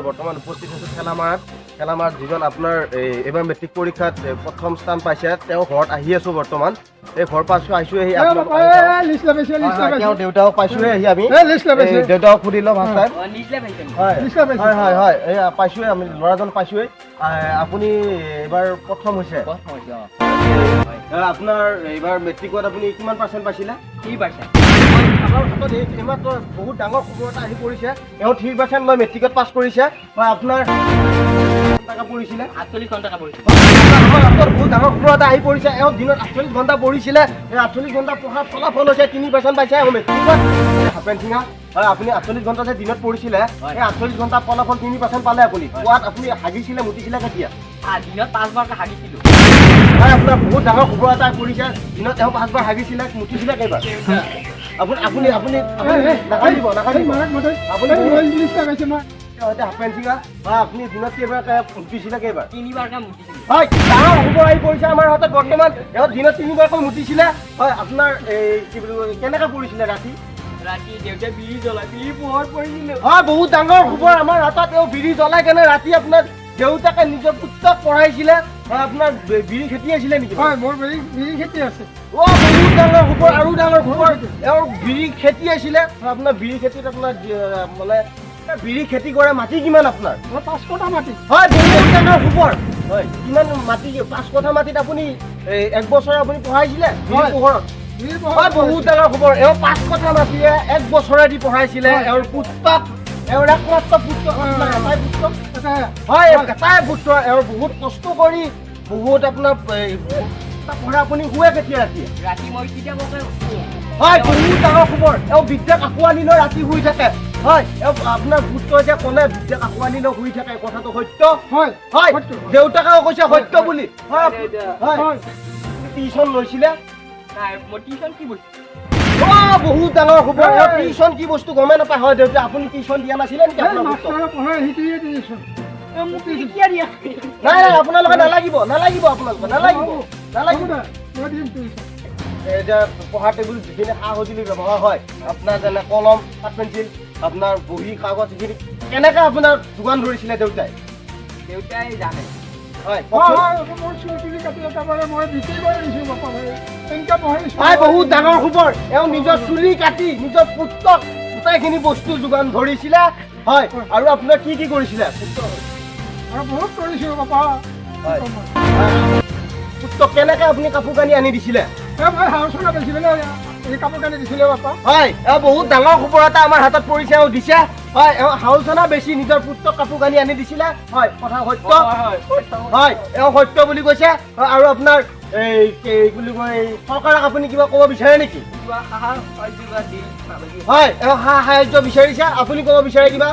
বৰ্তমান উপস্থিত আছোঁ ঠেলামাৰত যিজন আপোনাৰ এইবাৰ মেট্ৰিক পৰীক্ষাত প্ৰথম স্থান পাইছে তেওঁ ঘৰত আহি আছোঁ বৰ্তমান এই ঘৰ আহিছোঁ তেওঁ দেউতাও পাইছোঁহে আহি আমি দেউতাক সুধি লওঁ ফাৰ্ষ্ট টাইম হয় হয় এই পাইছোঁহে আমি ল'ৰাজন পাইছোঁহে আপুনি এইবাৰ প্ৰথম হৈছে আপোনাৰ এইবাৰ মেট্ৰিকত আপুনি কিমান পাৰ্চেণ্ট পাইছিলে 3%। আপোনাৰ হাতত এইমাত্ৰ বহুত ডাঙৰ খবৰ এটা আহি পৰিছে এওঁ 3% লৈ মেট্ৰিকত পাছ কৰিছে হয় আপোনাৰ টাকা পৰিছিলে 48 ঘণ্টা পৰিছে বহুত ডাঙৰ খবৰ এটা আহি পৰিছে এওঁ দিনত 48 ঘণ্টা পঢ়িছিলে এই 48 ঘণ্টা পঢ়াৰ ফলাফল হৈছে 3% পাইছে এওঁ মেট্ৰিকত হাফেন সিঙা হয় আপুনি 48 ঘণ্টা যে দিনত পঢ়িছিলে এই 48 ঘণ্টা ফলাফল 3% পালে আপুনি কোৱাত আপুনি হাগিছিলে মুতিছিলে কেতিয়া দিনত 5 বাৰ হাগিছিলোঁ হয় আপোনাৰ বহুত ডাঙৰ খবৰ এটা পৰিছে দিনত এওঁ 5 বাৰ হাগিছিলে মুতিছিলে কেইবাৰ আপুনি আপুনি আপুনি নাকালিব হাফেন সিঙা হয় আপুনি দিনত কেইবাৰ মুতিছিলে কেইবাৰ 3বাৰকৈ মুতিছিলে হয় ডাঙৰ খবৰ আহি পৰিছে আমাৰ হাতত বৰ্তমান এওঁ দিনত 3বাৰকৈ মুতিছিলে হয় আপোনাৰ এই কি বুলি কেনেকৈ পৰিছিলে ৰাতি দেউতাই বিড়ি জ্বলাই বিড়ি পোহৰ পৰিছিলে হয় বহুত ডাঙৰ খবৰ আমাৰ হাতত এওঁ বিড়ি জ্বলাই কেনে ৰাতি আপোনাৰ দেউতাকে নিজৰ পুত্ৰক পঢ়াইছিলে আপোনাৰ বিড়ি খেতি আছিলে নেকি হয় মোৰ বিড়ি খেতি আছে বহুত ডাঙৰ খবৰ আৰু ডাঙৰ খবৰ এওঁ বিড়ি খেতি আছিলে আপোনাৰ বিড়ি খেতিত আপোনাৰ মানে বিড়ি খেতি কৰে মাটি কিমান আপোনাৰ 5 কঠা মাটি হয় বহুত ডাঙৰ খবৰ হয় কিমান মাটি 5 কঠা মাটিত আপুনি 1 বছৰ আপুনি পঢ়াইছিলে পোহৰত হয় বহুত ডাঙৰ খবৰ এওঁ 5 কঠা মাটিৰে 1 বছৰে দি পঢ়াইছিলে এওঁৰ পুত্ৰক এওঁৰ একমাত্ৰ পুত্ৰ এটাই পুত্ৰ হয় এটাই পুত্ৰ এওঁৰ বহুত কষ্ট কৰি বহুত আপোনাৰ পঢ়া আপুনি শুৱে কেতিয়া ৰাতি মই কেতিয়া হয় বহুত ডাঙৰ খবৰ এওঁ বিদ্যাক আঁকোৱালি লৈ ৰাতি শুই থাকে হয় এওঁ আপোনাৰ পুত্ৰই যে ক'লে বিদ্যাক আঁকোৱালি লৈ শুই থাকে কথাটো সত্য হয় হয় দেউতাকেও কৈছে সত্য বুলি হয় হয় টিউচন লৈছিলে নাই মই টিউচন কি বস্তু বহুত ডাঙৰ খবৰ টিউচন কি বস্তু গমে নাপায় হয় দেউতা আপুনি টিউচন দিয়া নাছিলে নেকি নাই নাই আপোনালোকে নালাগিব আপোনালোকে নালাগিব এতিয়া পঢ়া টেবুল যিখিনি সা সঁজুলি ব্যৱহাৰ হয় আপোনাৰ যেনে কলম কাঠ পেঞ্চিল আপোনাৰ বহী কাগজ যিখিনি কেনেকৈ আপোনাৰ যোগান ধৰিছিলে দেউতাই জানে হয় বহুত ডাঙৰ খবৰ এওঁ নিজৰ চুলি কাটি নিজৰ পুত্ৰক গোটেইখিনি বস্তু যোগান ধৰিছিলে হয় আৰু আপোনাৰ কি কি কৰিছিলে বহুত কৰিছিলোঁ পুত্ৰক কেনেকৈ আপুনি কাপোৰ কানি আনি দিছিলে হয় এওঁ বহুত ডাঙৰ খবৰ এটা আমাৰ হাতত পৰিছে এওঁ দিছে হয় এওঁ হাউচনা বেছি নিজৰ পুত্ৰক কাপোৰ কানি আনি দিছিলে হয় কথা সত্য হয় এওঁ সত্য বুলি কৈছে আৰু আপোনাৰ এই কি বুলি কয় চৰকাৰক আপুনি কিবা ক'ব বিচাৰে নেকি হয় এওঁ সাহায্য বিচাৰিছে আপুনি ক'ব বিচাৰে কিবা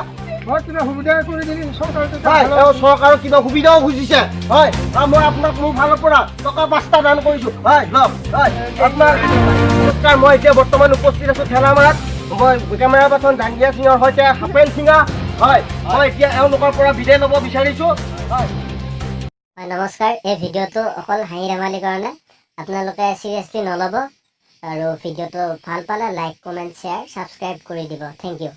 চৰকাৰক কিবা সুবিধাও খুজিছে হয় মই আপোনাক মোৰ ফালৰ পৰা টকা 5টা দান কৰিছোঁ হয় লওক হয় আপোনাৰ মই এতিয়া বৰ্তমান উপস্থিত আছোঁ ঠেলামাৰত মই কেমেৰা পাৰ্চন ডাংগিয়া সিঙৰ সৈতে হাফেন সিঙা হয় মই এতিয়া এওঁলোকৰ পৰা বিদায় ল'ব বিচাৰিছোঁ হয় নমস্কাৰ এই ভিডিঅ'টো অকল হাঁহি ধেমালিৰ কাৰণে আপোনালোকে চিৰিয়াছলি নল'ব আৰু ভিডিঅ'টো ভাল পালে লাইক কমেণ্ট শ্বেয়াৰ ছাবস্ক্ৰাইব কৰি দিব থেংক ইউ